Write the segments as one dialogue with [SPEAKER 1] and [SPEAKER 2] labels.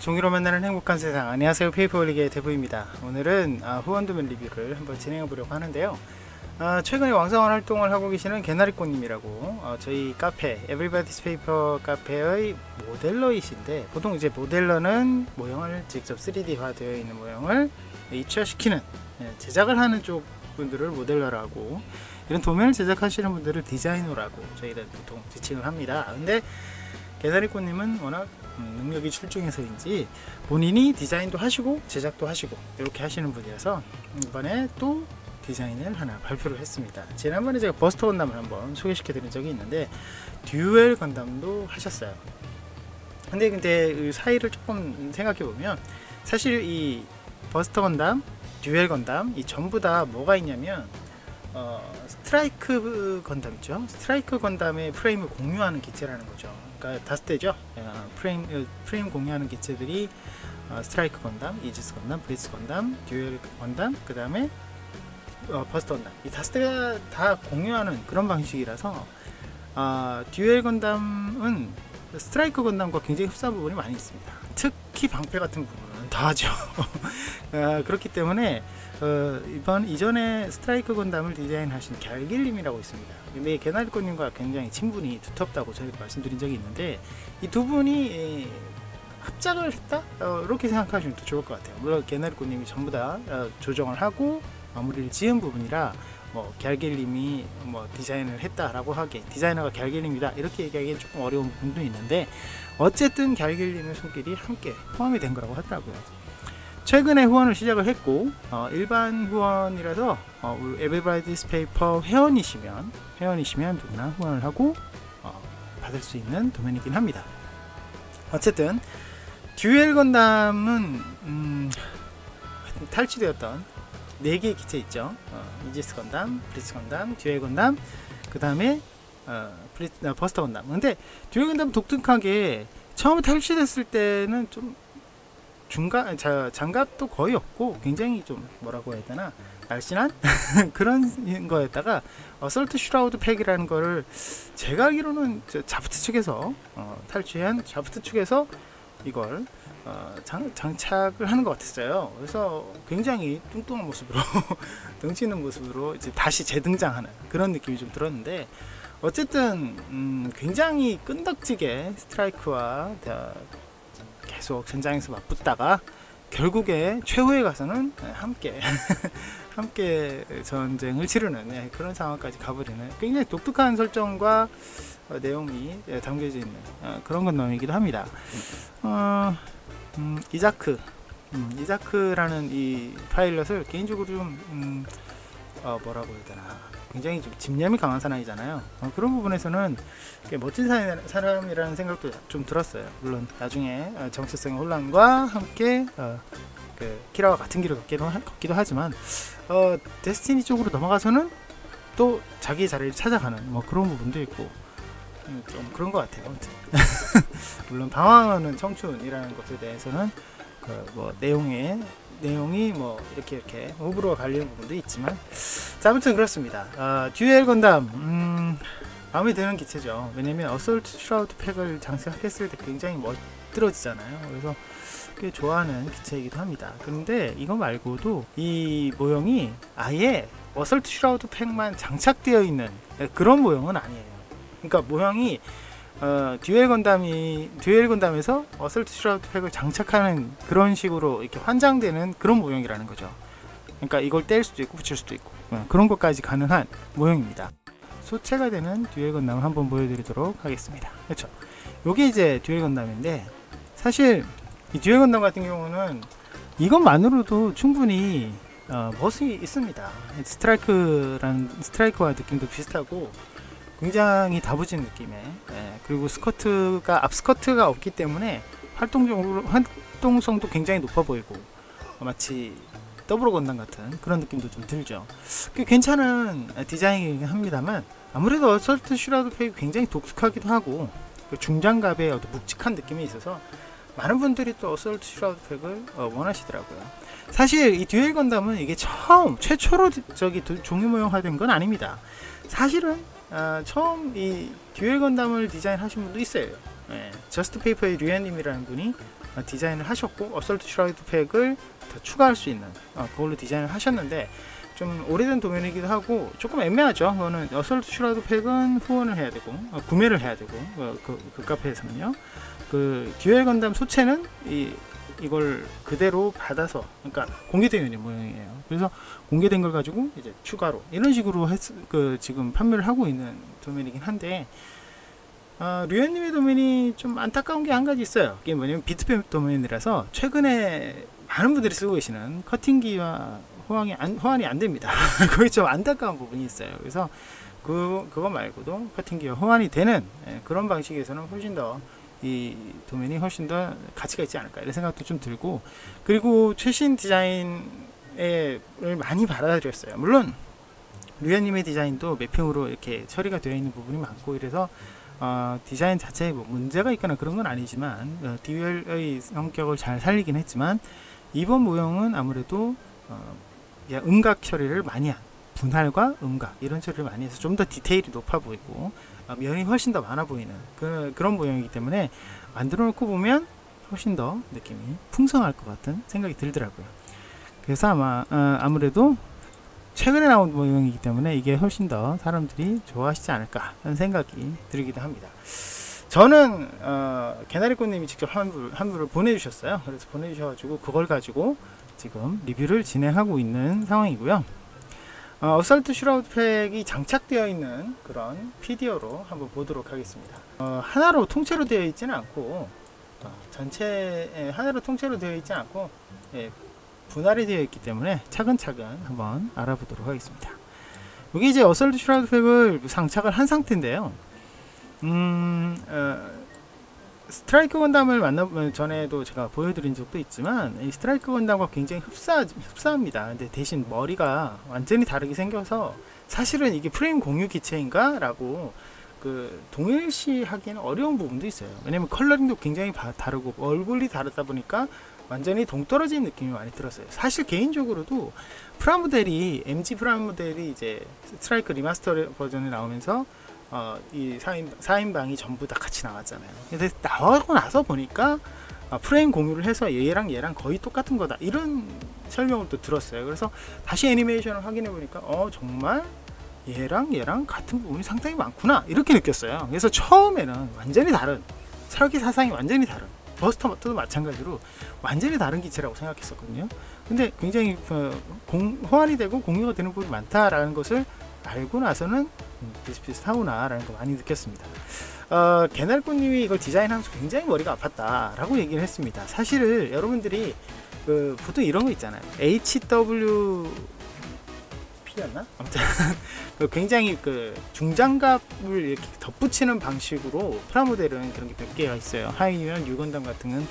[SPEAKER 1] 종이로 만나는 행복한 세상. 안녕하세요, 페이퍼홀릭의 대부입니다. 오늘은 후원 도면 리뷰를 한번 진행해 보려고 하는데요. 최근에 왕성한 활동을 하고 계시는 개나리꽃님이라고 저희 카페 Everybody's Paper 카페의 모델러이신데, 보통 이제 모델러는 모형을 직접 3D화 되어 있는 모형을 입체화시키는 제작을 하는 쪽 분들을 모델러라고, 이런 도면을 제작하시는 분들을 디자이너라고 저희는 보통 지칭을 합니다. 근데 개나리꽃님은 워낙 능력이 출중해서인지 본인이 디자인도 하시고 제작도 하시고 이렇게 하시는 분이라서 이번에 또 디자인을 하나 발표를 했습니다. 지난번에 제가 버스터 건담을 한번 소개시켜 드린 적이 있는데 듀얼 건담도 하셨어요. 근데 그 사이를 조금 생각해 보면 사실 이 버스터 건담, 듀얼 건담 이 전부 다 뭐가 있냐면 스트라이크 건담 있죠. 스트라이크 건담의 프레임을 공유하는 기체라는 거죠. 그러니까 다스테죠. 프레임 공유하는 기체들이 스트라이크 건담, 이지스 건담, 브리스 건담, 듀얼 건담, 그 다음에 버스터 건담, 이 다스테가 다 공유하는 그런 방식이라서 듀얼 건담은 스트라이크 건담과 굉장히 흡사한 부분이 많이 있습니다. 특히 방패 같은 부분은 다 하죠. 그렇기 때문에 이전에 스트라이크 건담을 디자인하신 갤길님이라고 있습니다. 근데 개나리꽃님과 굉장히 친분이 두텁다고 저희가 말씀드린 적이 있는데, 이 두 분이 합작을 했다? 이렇게 생각하시면 더 좋을 것 같아요. 물론 개나리꽃님이 전부 다 조정을 하고 마무리를 지은 부분이라 갤길님이 디자인을 했다라고 하기에, 디자이너가 갤길님이다 이렇게 얘기하기엔 조금 어려운 부분도 있는데, 어쨌든 갤길님의 손길이 함께 포함이 된 거라고 하더라고요. 최근에 후원을 시작을 했고 일반 후원이라서 Everybody's Paper 회원이시면 누구나 후원을 하고 받을 수 있는 도면이긴 합니다. 어쨌든 듀얼 건담은 탈취되었던 4개의 기체 있죠. 이지스 건담, 브리스 건담, 듀얼 건담, 그 다음에 버스터 건담. 근데 듀얼 건담 독특하게 처음에 탈취됐을 때는 좀 장갑도 거의 없고 굉장히 좀 뭐라고 해야 되나, 날씬한 그런 거에다가 어설트 슈라우드 팩이라는 거를 제가 알기로는 자프트 측에서 탈취한 자프트 측에서 이걸 장착을 하는 것 같았어요. 그래서 굉장히 뚱뚱한 모습으로 덩치 있는 모습으로 이제 다시 재등장하는 그런 느낌이 좀 들었는데, 어쨌든 굉장히 끈덕지게 스트라이크와 계속 전장에서 맞붙다가 결국에 최후에 가서는 함께 전쟁을 치르는 그런 상황까지 가버리는 굉장히 독특한 설정과 내용이 담겨져 있는 그런 건담이기도 합니다. 이자크라는 이 파일럿을 개인적으로 좀 뭐라고 해야 되나, 굉장히 좀 집념이 강한 사나이잖아요. 그런 부분에서는 멋진 사람이라는 생각도 좀 들었어요. 물론 나중에 정체성의 혼란과 함께 키라와 같은 길을 걷기도 하지만 데스티니 쪽으로 넘어가서는 또 자기 자리를 찾아가는 그런 부분도 있고 좀 그런 것 같아요. 아무튼 물론 방황하는 청춘이라는 것에 대해서는 내용이 이렇게 호불호가 갈리는 부분도 있지만, 자, 아무튼 그렇습니다. 듀얼 건담 마음에 드는 기체죠. 왜냐면 어설트 슈라우드 팩을 장착했을 때 굉장히 멋들어지잖아요. 그래서 꽤 좋아하는 기체이기도 합니다. 그런데 이거 말고도 이 모형이 아예 어설트 슈라우드 팩만 장착되어 있는 그런 모형은 아니에요. 그러니까 모형이 듀얼 건담에서 어설트 슈라우드 팩을 장착하는 그런 식으로 이렇게 환장되는 그런 모형이라는 거죠. 그러니까 이걸 뗄 수도 있고 붙일 수도 있고 그런 것까지 가능한 모형입니다. 소체가 되는 듀얼 건담을 한번 보여드리도록 하겠습니다. 그렇죠. 요게 이제 듀얼 건담인데, 사실 이 듀얼 건담 같은 경우는 이것만으로도 충분히 멋이 있습니다. 스트라이크와 느낌도 비슷하고 굉장히 다부진 느낌의, 그리고 앞스커트가 없기 때문에 활동성도 굉장히 높아 보이고 마치 더블 건담 같은 그런 느낌도 좀 들죠. 꽤 괜찮은 디자인이긴 합니다만, 아무래도 어설트 슈라우드 팩이 굉장히 독특하기도 하고 중장갑의 묵직한 느낌이 있어서 많은 분들이 또 어설트 슈라우드 팩을 원하시더라고요. 사실 이 듀얼 건담은 이게 최초로 종이 모형화된 건 아닙니다. 사실은 처음 이 듀얼 건담을 디자인하신 분도 있어요. 저스트 페이퍼의 류현님이라는 분이 디자인을 하셨고 어설트 슈라우드 팩을 더 추가할 수 있는 그걸로 디자인을 하셨는데 좀 오래된 도면이기도 하고 조금 애매하죠. 그거는 어설트 슈라우드 팩은 후원을 해야 되고 구매를 해야 되고 그 카페에서는요. 그 듀얼 건담 소체는 이걸 그대로 받아서, 그러니까 공개되어 있는 모양이에요. 그래서 공개된 걸 가지고 이제 추가로 이런 식으로 지금 판매를 하고 있는 도면이긴 한데, 류현님의 도면이 좀 안타까운 게 한 가지 있어요. 이게 뭐냐면 비트팩 도면이라서 최근에 많은 분들이 쓰고 계시는 커팅기와 호환이 안 됩니다. 그게 좀 안타까운 부분이 있어요. 그래서 그거 말고도 커팅기와 호환이 되는 그런 방식에서는 훨씬 더 이 도면이 훨씬 더 가치가 있지 않을까 이런 생각도 좀 들고, 그리고 최신 디자인을 많이 받아들였어요. 물론 류현님의 디자인도 매핑으로 이렇게 처리가 되어 있는 부분이 많고 이래서 디자인 자체에 뭐 문제가 있거나 그런 건 아니지만 듀얼의 성격을 잘 살리긴 했지만, 이번 모형은 아무래도 음각 처리를 많이 한, 분할과 음각 이런 처리를 많이 해서 좀 더 디테일이 높아 보이고 면이 훨씬 더 많아 보이는 그런 모형이기 때문에 만들어 놓고 보면 훨씬 더 느낌이 풍성할 것 같은 생각이 들더라고요. 그래서 아무래도 최근에 나온 모형이기 때문에 이게 훨씬 더 사람들이 좋아하시지 않을까 하는 생각이 들기도 합니다. 저는 개나리꽃님이 직접 한부를 보내주셨어요. 그래서 보내주셔가지고 그걸 가지고 지금 리뷰를 진행하고 있는 상황이고요. 어설트 슈라우드 팩이 장착되어 있는 그런 PD어로 한번 보도록 하겠습니다. 하나로 통째로 되어 있지는 않고 전체 하나로 통째로 되어 있지 않고 분할이 되어 있기 때문에 차근차근 한번 알아보도록 하겠습니다. 여기 이제 어설트 슈라우드 팩을 장착을 한 상태인데요. 스트라이크 건담을 만나보면 전에도 제가 보여드린 적도 있지만 이 스트라이크 건담과 굉장히 흡사합니다. 근데 대신 머리가 완전히 다르게 생겨서 사실은 이게 프레임 공유 기체인가? 라고 동일시 하기에는 어려운 부분도 있어요. 왜냐면 컬러링도 굉장히 다르고 얼굴이 다르다 보니까 완전히 동떨어진 느낌이 많이 들었어요. 사실 개인적으로도 프라모델이 MG 프라모델이 이제 스트라이크 리마스터 버전이 나오면서 이 4인방이 전부 다 같이 나왔잖아요. 근데 나오고 나서 보니까 프레임 공유를 해서 얘랑 거의 똑같은 거다 이런 설명을 또 들었어요. 그래서 다시 애니메이션을 확인해 보니까 정말 얘랑 같은 부분이 상당히 많구나 이렇게 느꼈어요. 그래서 처음에는 완전히 다른 설계 사상이 완전히 다른 버스터도 마찬가지로 완전히 다른 기체라고 생각했었거든요. 근데 굉장히 호환이 되고 공유가 되는 부분이 많다라는 것을 알고 나서는 비슷비슷하구나 라는 거 많이 느꼈습니다. 개날꽃님이 이걸 디자인하면서 굉장히 머리가 아팠다 라고 얘기를 했습니다. 사실 여러분들이 보통 이런 거 있잖아요. HWP였나? 아무튼 굉장히 중장갑을 이렇게 덧붙이는 방식으로 프라모델은 그런 게 몇 개가 있어요. 하이면 유건담 같은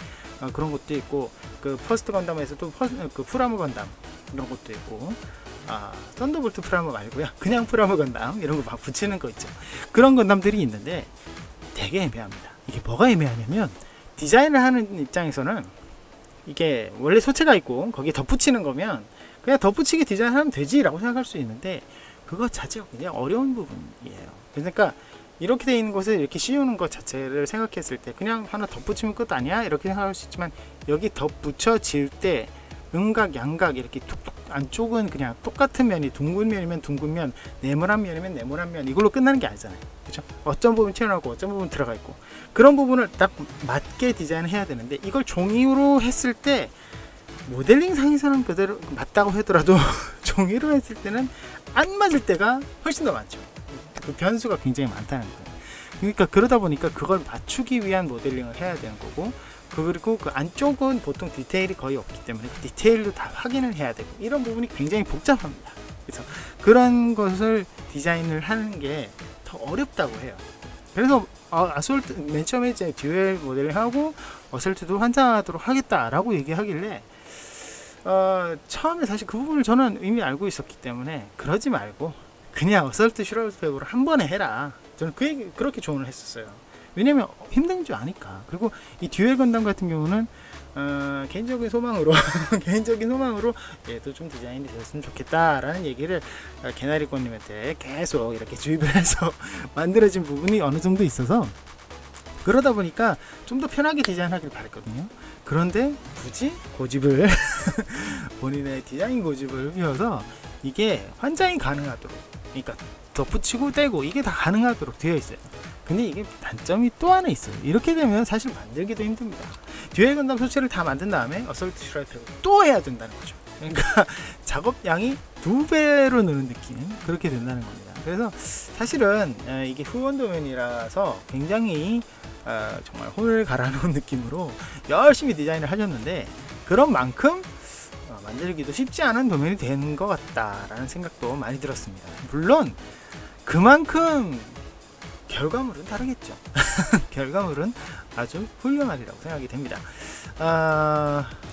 [SPEAKER 1] 그런 것도 있고, 퍼스트 건담에서도 프라모 건담 이런 것도 있고, 썬더볼트 프라모 말고요, 그냥 프라모 건담 이런 거 막 붙이는 거 있죠. 그런 건담들이 있는데 되게 애매합니다. 이게 뭐가 애매하냐면 디자인을 하는 입장에서는 이게 원래 소체가 있고 거기에 덧붙이는 거면 그냥 덧붙이게 디자인하면 되지 라고 생각할 수 있는데 그거 자체가 굉장히 어려운 부분이에요. 그러니까 이렇게 되어 있는 것을 이렇게 씌우는 것 자체를 생각했을 때 그냥 하나 덧붙이면 끝 아니야? 이렇게 생각할 수 있지만 여기 덧붙여질 때 음각, 양각 이렇게 툭툭 안쪽은 그냥 똑같은 면이 둥근 면이면 둥근 면, 네모난 면이면 네모난 면 이걸로 끝나는 게 아니잖아요. 그렇죠? 어떤 부분 튀어나오고 어떤 부분 들어가 있고 그런 부분을 딱 맞게 디자인을 해야 되는데 이걸 종이로 했을 때 모델링 상에서는 그대로 맞다고 하더라도 종이로 했을 때는 안 맞을 때가 훨씬 더 많죠. 그 변수가 굉장히 많다는 거예요. 그러니까 그러다 보니까 그걸 맞추기 위한 모델링을 해야 되는 거고, 그리고 그 안쪽은 보통 디테일이 거의 없기 때문에 그 디테일도 다 확인을 해야 되고 이런 부분이 굉장히 복잡합니다. 그래서 그런 것을 디자인을 하는 게 더 어렵다고 해요. 그래서 아솔트 맨 처음에 이제 듀얼 모델을 하고 어설트도 환장하도록 하겠다라고 얘기하길래 처음에 사실 그 부분을 저는 이미 알고 있었기 때문에 그러지 말고 그냥 어설트 슈라우드 팩으로 한 번에 해라. 저는 그렇게 조언을 했었어요. 왜냐면 힘든 줄 아니까. 그리고 이 듀얼 건담 같은 경우는 개인적인 소망으로 얘도 좀 디자인이 되었으면 좋겠다라는 얘기를 개나리꽃님한테 계속 이렇게 주입을 해서 만들어진 부분이 어느 정도 있어서 그러다 보니까 좀 더 편하게 디자인하길 바랬거든요. 그런데 굳이 고집을 본인의 디자인 고집을 피워서 이게 환장이 가능하도록, 그러니까 덧붙이고 떼고 이게 다 가능하도록 되어 있어요. 근데 이게 단점이 또 하나 있어요. 이렇게 되면 사실 만들기도 힘듭니다. 듀얼 건담 소체를 다 만든 다음에 어설트 스트라이크를 또 해야 된다는 거죠. 그러니까 작업량이 2배로 느는 느낌, 그렇게 된다는 겁니다. 그래서 사실은 이게 후원 도면이라서 굉장히 정말 혼을 갈아놓은 느낌으로 열심히 디자인을 하셨는데, 그런 만큼 만들기도 쉽지 않은 도면이 된 것 같다라는 생각도 많이 들었습니다. 물론 그만큼 결과물은 다르겠죠. 결과물은 아주 훌륭하리라고 생각이 됩니다.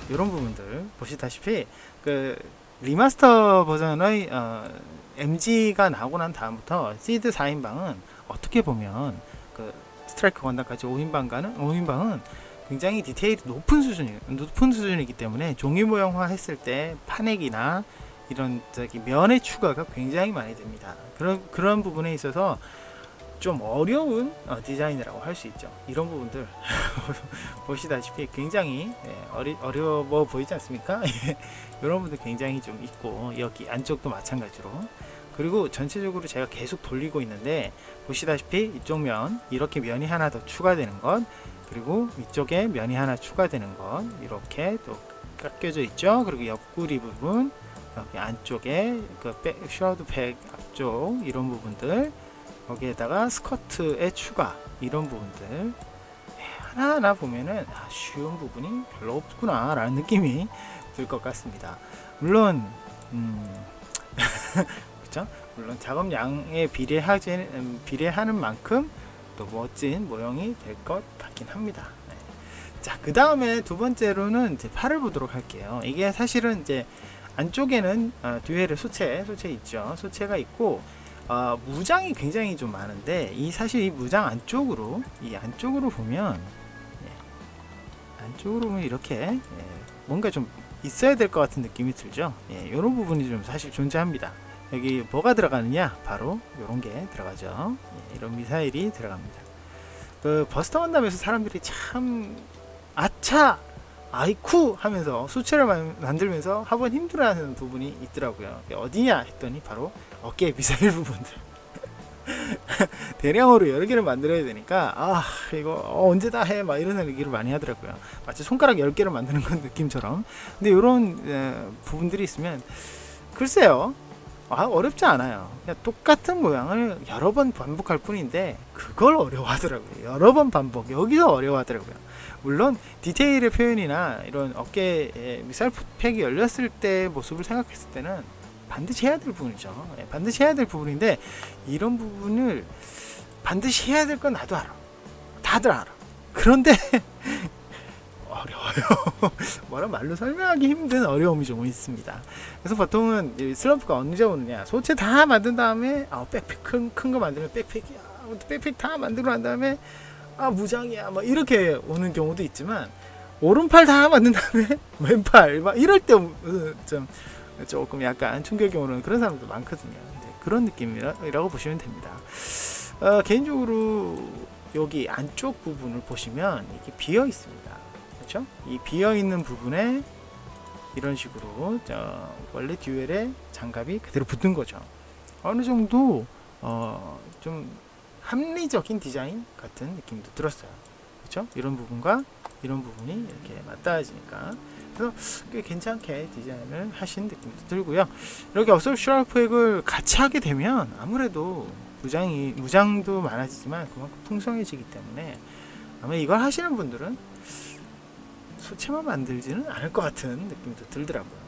[SPEAKER 1] 이런 부분들 보시다시피 그 리마스터 버전의 MG가 나오고 난 다음부터 시드 4인방은 어떻게 보면 그 스트라이크 건담까지 5인방은 굉장히 디테일이 높은 수준이기 때문에 종이 모형화 했을 때 판액이나 이런 면의 추가가 굉장히 많이 됩니다. 그런 부분에 있어서 좀 어려운 디자인이라고 할 수 있죠. 이런 부분들 보시다시피 굉장히 어려워 보이지 않습니까? 이런 부분들 굉장히 좀 있고, 여기 안쪽도 마찬가지로. 그리고 전체적으로 제가 계속 돌리고 있는데 보시다시피 이쪽 면 이렇게 면이 하나 더 추가되는 것, 그리고 위쪽에 면이 하나 추가되는 것, 이렇게 또 깎여져 있죠. 그리고 옆구리 부분, 여기 안쪽에 그 슈라우드 백 앞쪽 이런 부분들, 거기에다가 스커트의 추가, 이런 부분들 하나하나 보면은 쉬운 부분이 별로 없구나 라는 느낌이 들 것 같습니다. 물론 그렇죠? 물론 작업량에 비례하는 만큼 또 멋진 모형이 될 것 같긴 합니다. 네. 자, 그 다음에 두 번째로는 이제 팔을 보도록 할게요. 이게 사실은 이제 안쪽에는 듀얼의 소체 있죠. 소체가 있고 무장이 굉장히 좀 많은데, 사실 이 무장 안쪽으로 보면 이렇게 뭔가 좀 있어야 될 것 같은 느낌이 들죠. 이런 부분이 좀 사실 존재합니다. 여기 뭐가 들어가느냐, 바로 이런 게 들어가죠. 이런 미사일이 들어갑니다. 그 버스터 건담에서 사람들이 참 아차 아이쿠 하면서 수체를 만들면서 한번 힘들어하는 부분이 있더라고요. 어디냐 했더니 바로 어깨 미사일 부분들. 대량으로 여러 개를 만들어야 되니까 이거 언제 다 해, 막 이런 얘기를 많이 하더라고요. 마치 손가락 10개를 만드는 건 느낌처럼. 근데 이런 부분들이 있으면 글쎄요, 어렵지 않아요. 그냥 똑같은 모양을 여러 번 반복할 뿐인데 그걸 어려워하더라고요. 여러 번 반복, 여기서 어려워하더라고요. 물론 디테일의 표현이나 이런 어깨에 미사일 팩이 열렸을 때 모습을 생각했을 때는 반드시 해야 될 부분이죠. 반드시 해야 될 부분인데, 이런 부분을 반드시 해야 될 건 나도 알아, 다들 알아. 그런데 어려워요. 뭐라 말로 설명하기 힘든 어려움이 좀 있습니다. 그래서 보통은 슬럼프가 언제 오느냐, 소체 다 만든 다음에 백팩 큰 거 만들면 백팩이야, 백팩 다 만들고 난 다음에 무장이야, 막 이렇게 오는 경우도 있지만, 오른팔 다 만든 다음에 왼팔 막 이럴 때 좀 조금 약간 충격이 오는 그런 사람도 많거든요. 그런 느낌이라고 보시면 됩니다. 개인적으로 여기 안쪽 부분을 보시면 이게 비어 있습니다. 그렇죠? 이 비어 있는 부분에 이런 식으로 원래 듀얼의 장갑이 그대로 붙은 거죠. 어느 정도 좀 합리적인 디자인 같은 느낌도 들었어요. 그렇죠? 이런 부분과 이런 부분이 이렇게 맞닿아지니까, 그래서 꽤 괜찮게 디자인을 하신 느낌도 들고요. 이렇게 어설트 슈라프액을 같이 하게 되면 아무래도 무장도 많아지지만 그만큼 풍성해지기 때문에 아마 이걸 하시는 분들은 소체만 만들지는 않을 것 같은 느낌도 들더라고요.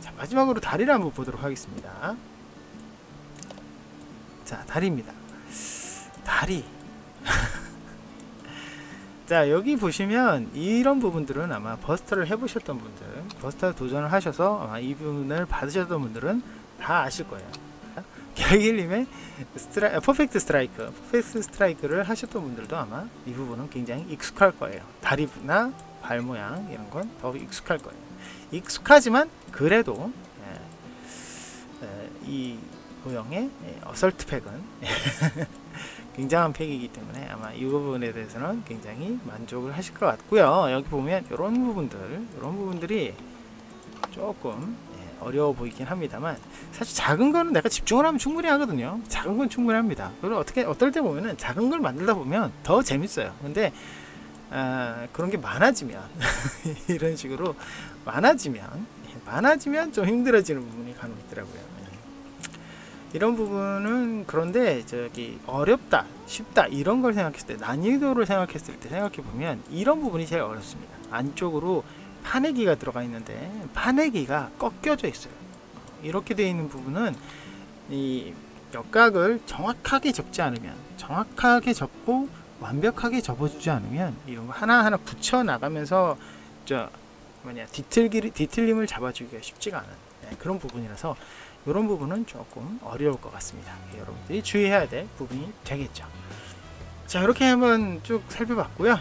[SPEAKER 1] 자, 마지막으로 다리를 한번 보도록 하겠습니다. 자, 다리입니다. 다리. 자, 여기 보시면 이런 부분들은 아마 버스터를 해보셨던 분들, 버스터 도전을 하셔서 아마 이 부분을 받으셨던 분들은 다 아실 거예요. 갤길님의 퍼펙트 스트라이크를 하셨던 분들도 아마 이 부분은 굉장히 익숙할 거예요. 다리나 발 모양 이런 건 더 익숙할 거예요. 익숙하지만 그래도 이 모형의 어설트 팩은 굉장한 팩이기 때문에 아마 이 부분에 대해서는 굉장히 만족을 하실 것 같고요. 여기 보면 이런 부분들이 조금 어려워 보이긴 합니다만, 사실 작은 거는 내가 집중을 하면 충분히 하거든요. 작은 건 충분히 합니다. 그리고 어떨 때 보면은 작은 걸 만들다 보면 더 재밌어요. 근데 그런 게 많아지면 이런 식으로 많아지면 좀 힘들어지는 부분이 간혹 있더라고요. 이런 부분은, 그런데 저기 어렵다, 쉽다 이런 걸 생각했을 때, 난이도를 생각했을 때 생각해 보면 이런 부분이 제일 어렵습니다. 안쪽으로 파내기가 들어가 있는데 파내기가 꺾여져 있어요. 이렇게 되어 있는 부분은 이 역각을 정확하게 접지 않으면, 정확하게 접고 완벽하게 접어주지 않으면 이런 거 하나하나 붙여 나가면서 디틀림을 잡아주기가 쉽지가 않은 그런 부분이라서, 이런 부분은 조금 어려울 것 같습니다. 여러분들이 주의해야 될 부분이 되겠죠. 자, 이렇게 한번 쭉 살펴봤고요.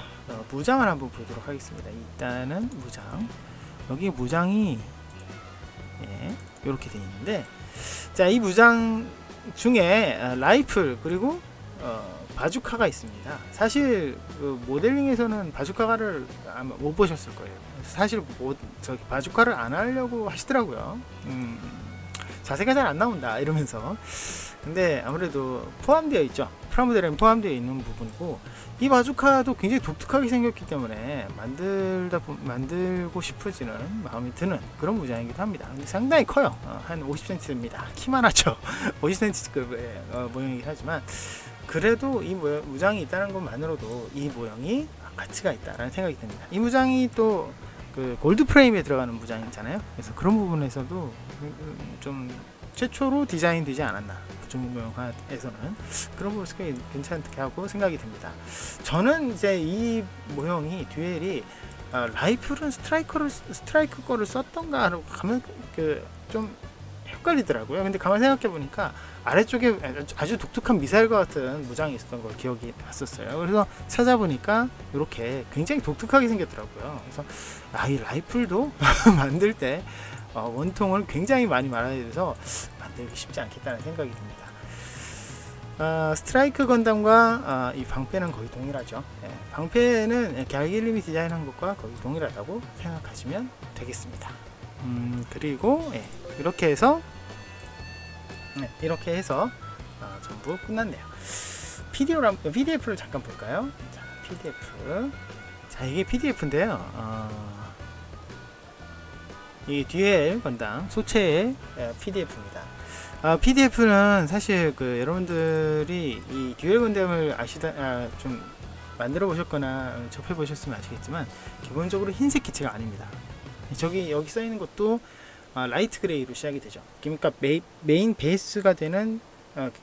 [SPEAKER 1] 무장을 한번 보도록 하겠습니다. 일단은 무장, 여기 무장이 이렇게 되어 있는데, 자, 이 무장 중에 라이플 그리고 바주카가 있습니다. 사실 그 모델링에서는 바주카를 아마 못 보셨을 거예요. 사실 바주카를 안 하려고 하시더라고요. 자세가 잘 안 나온다 이러면서. 근데 아무래도 포함되어 있죠. 프라모델에 포함되어 있는 부분이고, 이 바주카도 굉장히 독특하게 생겼기 때문에 만들고 싶어지는 마음이 드는 그런 무장이기도 합니다. 근데 상당히 커요. 한 50cm입니다. 키만 하죠. 50cm급의 모형이긴 하지만, 그래도 이 무장이 있다는 것만으로도 이 모형이 가치가 있다라는 생각이 듭니다. 이 무장이 또 그 골드 프레임에 들어가는 무장이잖아요. 그래서 그런 부분에서도 좀 최초로 디자인되지 않았나, 중무용화에서는 그런 부분에서 괜찮게 하고 생각이 듭니다. 저는 이제 이 모형이 듀엘이 라이플은 스트라이크 거를 썼던가 하고 가면 좀 헷갈리더라고요. 근데 가만 생각해 보니까 아래쪽에 아주 독특한 미사일과 같은 무장이 있었던 걸 기억이 났었어요. 그래서 찾아보니까 이렇게 굉장히 독특하게 생겼더라고요. 그래서 이 라이플도 만들 때 원통을 굉장히 많이 말아야 돼서 만들기 쉽지 않겠다는 생각이 듭니다. 스트라이크 건담과 이 방패는 거의 동일하죠. 방패는 갤길림이 디자인한 것과 거의 동일하다고 생각하시면 되겠습니다. 그리고 이렇게 해서 전부 끝났네요. PDF를 잠깐 볼까요? 자, PDF. 자, 이게 PDF인데요. 이 듀엘 건담 소체의 PDF입니다. PDF는 사실 여러분들이 이 듀엘 건담을 좀 만들어 보셨거나 접해 보셨으면 아시겠지만, 기본적으로 흰색 기체가 아닙니다. 여기 써 있는 것도 라이트 그레이로 시작이 되죠. 그러니까 메인 베이스가 되는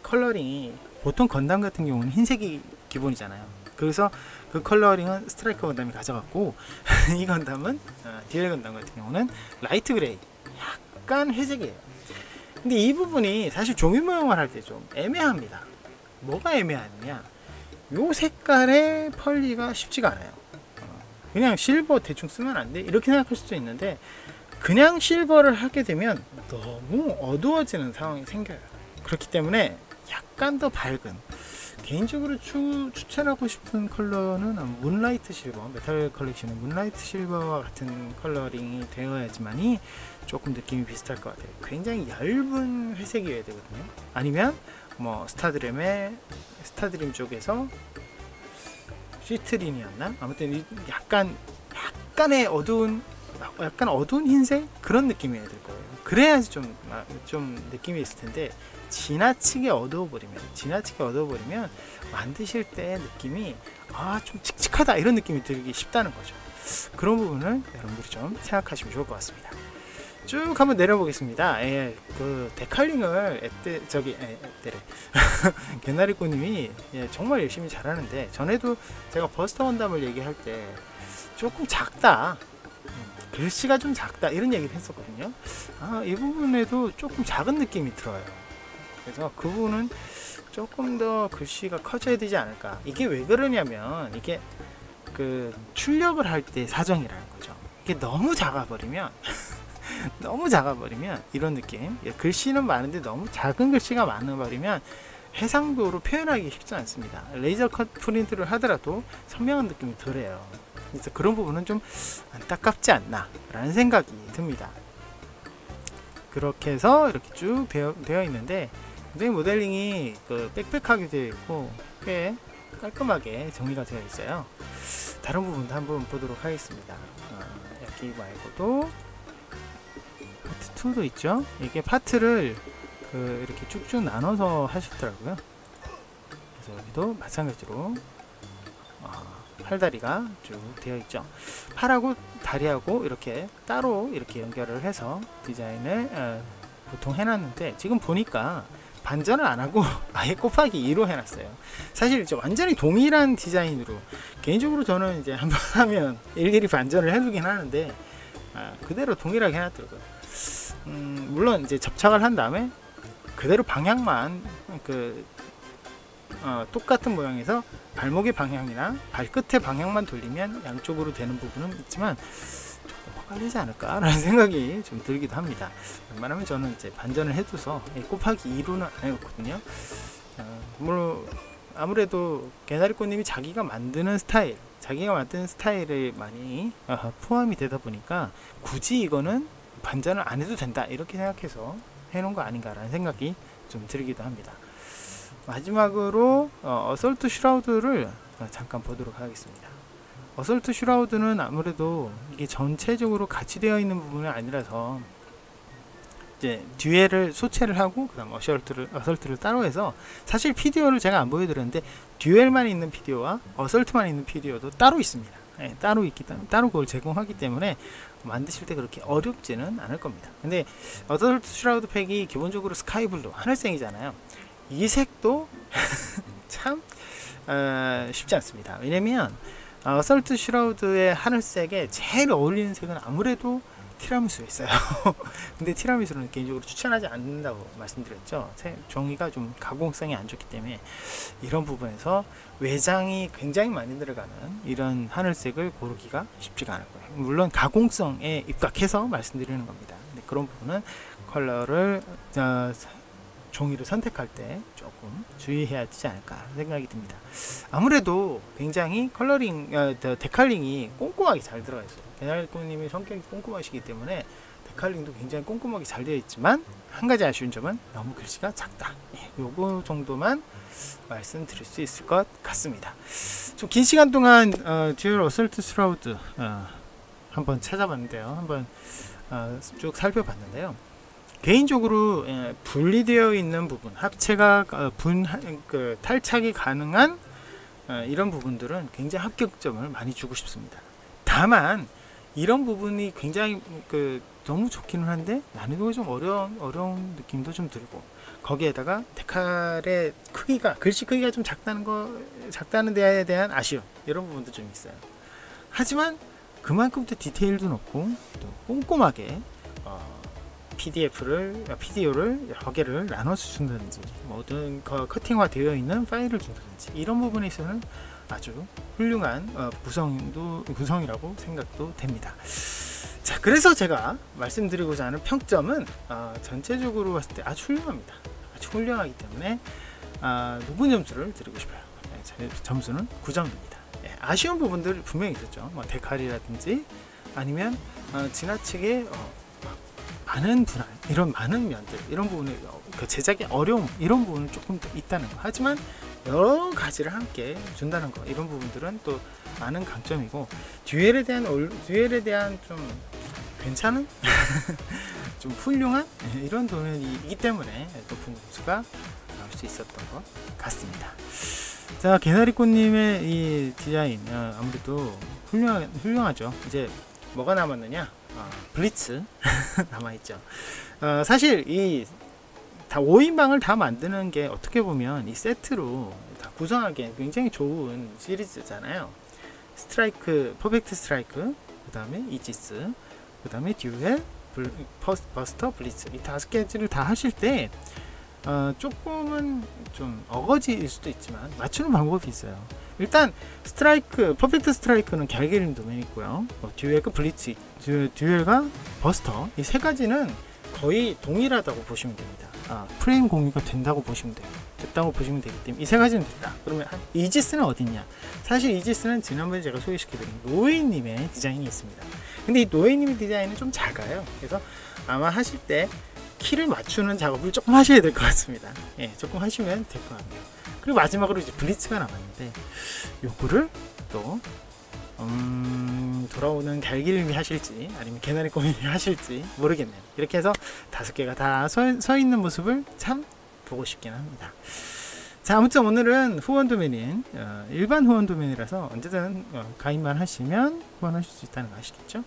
[SPEAKER 1] 컬러링이, 보통 건담 같은 경우는 흰색이 기본이잖아요. 그래서 그 컬러링은 스트라이커 건담이 가져갔고 이 건담은 듀엘 건담 같은 경우는 라이트 그레이, 약간 회색이에요. 근데 이 부분이 사실 종이 모형을 할 때 좀 애매합니다. 뭐가 애매하냐, 요 색깔의 펄리가 쉽지가 않아요. 그냥 실버 대충 쓰면 안 돼, 이렇게 생각할 수도 있는데, 그냥 실버를 하게 되면 너무 어두워지는 상황이 생겨요. 그렇기 때문에 약간 더 밝은, 개인적으로 추천하고 싶은 컬러는 문라이트 실버, 메탈 컬렉션의 문라이트 실버와 같은 컬러링이 되어야지만이 조금 느낌이 비슷할 것 같아요. 굉장히 얇은 회색이어야 되거든요. 아니면 뭐 스타드림 쪽에서 시트린이었나? 아무튼 약간 어두운 흰색 그런 느낌이어야 될 거예요. 그래야지 좀 느낌이 있을 텐데, 지나치게 어두워 버리면 만드실 때 느낌이 좀 칙칙하다 이런 느낌이 들기 쉽다는 거죠. 그런 부분을 여러분들이 좀 생각하시면 좋을 것 같습니다. 쭉 한번 내려보겠습니다. 그 데칼링을 개나리꼬님이 정말 열심히 잘하는데, 전에도 제가 버스터 건담을 얘기할 때 조금 작다, 글씨가 좀 작다 이런 얘기를 했었거든요. 이 부분에도 조금 작은 느낌이 들어요. 그래서 그 부분은 조금 더 글씨가 커져야 되지 않을까. 이게 왜 그러냐면, 이게 그 출력을 할 때 사정이라는 거죠. 이게 너무 작아버리면 이런 느낌, 글씨는 많은데 너무 작은 글씨가 많아버리면 해상도로 표현하기 쉽지 않습니다. 레이저 컷 프린트를 하더라도 선명한 느낌이 덜해요. 그래서 그런 부분은 좀 안타깝지 않나 라는 생각이 듭니다. 그렇게 해서 이렇게 쭉 되어 있는데 굉장히 모델링이 빽빽하게 되어 있고 꽤 깔끔하게 정리가 되어 있어요. 다른 부분도 한번 보도록 하겠습니다. 여기 말고도 파트 2도 있죠. 이게 파트를 이렇게 쭉쭉 나눠서 하셨더라고요. 그래서 여기도 마찬가지로 팔다리가 쭉 되어 있죠. 팔하고 다리하고 이렇게 따로 이렇게 연결을 해서 디자인을 보통 해놨는데, 지금 보니까 반전을 안하고 아예 곱하기 2로 해놨어요. 사실 완전히 동일한 디자인으로, 개인적으로 저는 이제 한번 하면 일일이 반전을 해두긴 하는데 그대로 동일하게 해놨더라고요. 물론 이제 접착을 한 다음에 그대로 방향만 똑같은 모양에서 발목의 방향이나 발끝의 방향만 돌리면 양쪽으로 되는 부분은 있지만 조금 헷갈리지 않을까 라는 생각이 좀 들기도 합니다. 웬만하면 저는 이제 반전을 해둬서 곱하기 2로는 안 해놓거든요. 물론 아무래도 개나리꽃님이 자기가 만드는 스타일에 많이 포함이 되다 보니까 굳이 이거는 반전을 안 해도 된다 이렇게 생각해서 해놓은 거 아닌가 라는 생각이 좀 들기도 합니다. 마지막으로 어설트 슈라우드를 잠깐 보도록 하겠습니다. 어설트 슈라우드는 아무래도 이게 전체적으로 같이 되어 있는 부분이 아니라서 이제 듀엘을 소체를 하고 그 다음 어설트를 따로 해서, 사실 PDO를 제가 안 보여드렸는데 듀엘만 있는 PDO와 어설트만 있는 PDO도 따로 있습니다. 따로 있기 때문에 따로 그걸 제공하기 때문에 만드실 때 그렇게 어렵지는 않을 겁니다. 근데 어설트 슈라우드 팩이 기본적으로 스카이블루 하늘색이잖아요. 이 색도 참 쉽지 않습니다. 왜냐면 어설트 슈라우드의 하늘색에 제일 어울리는 색은 아무래도 티라미수에 있어요. 근데 티라미수는 개인적으로 추천하지 않는다고 말씀드렸죠. 종이가 좀 가공성이 안 좋기 때문에 이런 부분에서 외장이 굉장히 많이 들어가는 이런 하늘색을 고르기가 쉽지가 않을 거예요. 물론 가공성에 입각해서 말씀드리는 겁니다. 근데 그런 부분은 컬러를 종이를 선택할 때 조금 주의해야 되지 않을까 생각이 듭니다. 아무래도 굉장히 데칼링이 꼼꼼하게 잘 들어가 있어요. 개나리꽃님이 성격이 꼼꼼하시기 때문에 데칼링도 굉장히 꼼꼼하게 잘 되어 있지만, 한 가지 아쉬운 점은 너무 글씨가 작다. 요거 정도만 말씀드릴 수 있을 것 같습니다. 좀 긴 시간 동안 듀얼 어설트 슈라우드 한번 찾아봤는데요. 한번 쭉 살펴봤는데요. 개인적으로 분리되어 있는 부분, 합체가 탈착이 가능한 이런 부분들은 굉장히 합격점을 많이 주고 싶습니다. 다만 이런 부분이 굉장히 너무 좋기는 한데 난이도가 좀 어려운 느낌도 좀 들고, 거기에다가 데칼의 크기가, 글씨 크기가 좀 작다는 데에 대한 아쉬움, 이런 부분도 좀 있어요. 하지만 그만큼 또 디테일도 높고 또 꼼꼼하게 PDO를 여러 개를 나눠서 준다든지, 모든 커팅화 되어 있는 파일을 준다든지, 이런 부분에 있어서는 아주 훌륭한 구성이라고 생각도 됩니다. 자, 그래서 제가 말씀드리고자 하는 평점은 전체적으로 봤을 때 아주 훌륭합니다. 아주 훌륭하기 때문에 높은 점수를 드리고 싶어요. 제 점수는 9점입니다. 아쉬운 부분들 분명히 있었죠. 데칼이라든지 아니면 지나치게 많은 분할, 이런 많은 면들, 이런 부분을 제작의 어려움, 이런 부분은 조금 더 있다는 거. 하지만 여러 가지를 함께 준다는 거, 이런 부분들은 또 많은 강점이고, 듀엘에 대한 좀 괜찮은 좀 훌륭한 이런 도면이기 때문에 높은 점수가 나올 수 있었던 것 같습니다. 자, 개나리꽃님의 이 디자인 아무래도 훌륭하죠. 이제 뭐가 남았느냐? 블리츠 남아있죠. 사실 이 5인방을 다 만드는 게 어떻게 보면 이 세트로 다 구성하기에 굉장히 좋은 시리즈잖아요. 스트라이크, 퍼펙트 스트라이크, 그 다음에 이지스, 그 다음에 듀엘, 버스터, 블리츠, 이 5개를 다 하실 때 조금은 좀 어거지일 수도 있지만 맞추는 방법이 있어요. 일단 퍼펙트 스트라이크는 갤게림 도면이 있고요. 듀엘과 블리츠, 듀엘과 버스터, 이 3가지는 거의 동일하다고 보시면 됩니다. 프레임 공유가 된다고 보시면 돼요. 됐다고 보시면 되기 때문에 이 세 가지는 됐다. 그러면 이지스는 어딨냐? 사실 이지스는 지난번에 제가 소개시켜드린 노예님의 디자인이 있습니다. 근데 이 노예님의 디자인은 좀 작아요. 그래서 아마 하실 때 키를 맞추는 작업을 조금 하셔야 될 것 같습니다. 예, 조금 하시면 될 것 같네요. 그리고 마지막으로 이제 블리츠가 남았는데 요거를 또 돌아오는 갈길미 하실지 아니면 개나리 꼬미 하실지 모르겠네요. 이렇게 해서 5개가 다 서 있는 모습을 참 보고 싶긴 합니다. 자, 아무튼 오늘은 후원 도메인 일반 후원 도메인이라서 언제든 가입만 하시면 후원하실 수 있다는 거 아시겠죠?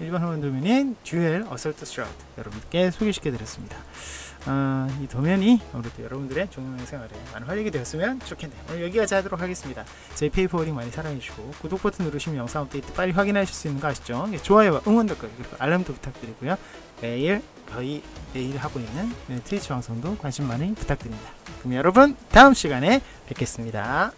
[SPEAKER 1] 일반 후원 도메인인 듀얼 어설트 스트라우드 여러분께 소개시켜 드렸습니다. 이 도면이 아무래도 여러분들의 종영 생활에 많은 활력이 되었으면 좋겠네요. 오늘 여기까지 하도록 하겠습니다. 저희 페이퍼워링 많이 사랑해주시고 구독 버튼 누르시면 영상 업데이트 빨리 확인하실 수 있는 거 아시죠? 좋아요와 응원 댓글 그리고 알람도 부탁드리고요. 거의 매일 하고 있는 트위치 방송도 관심 많이 부탁드립니다. 그럼 여러분 다음 시간에 뵙겠습니다.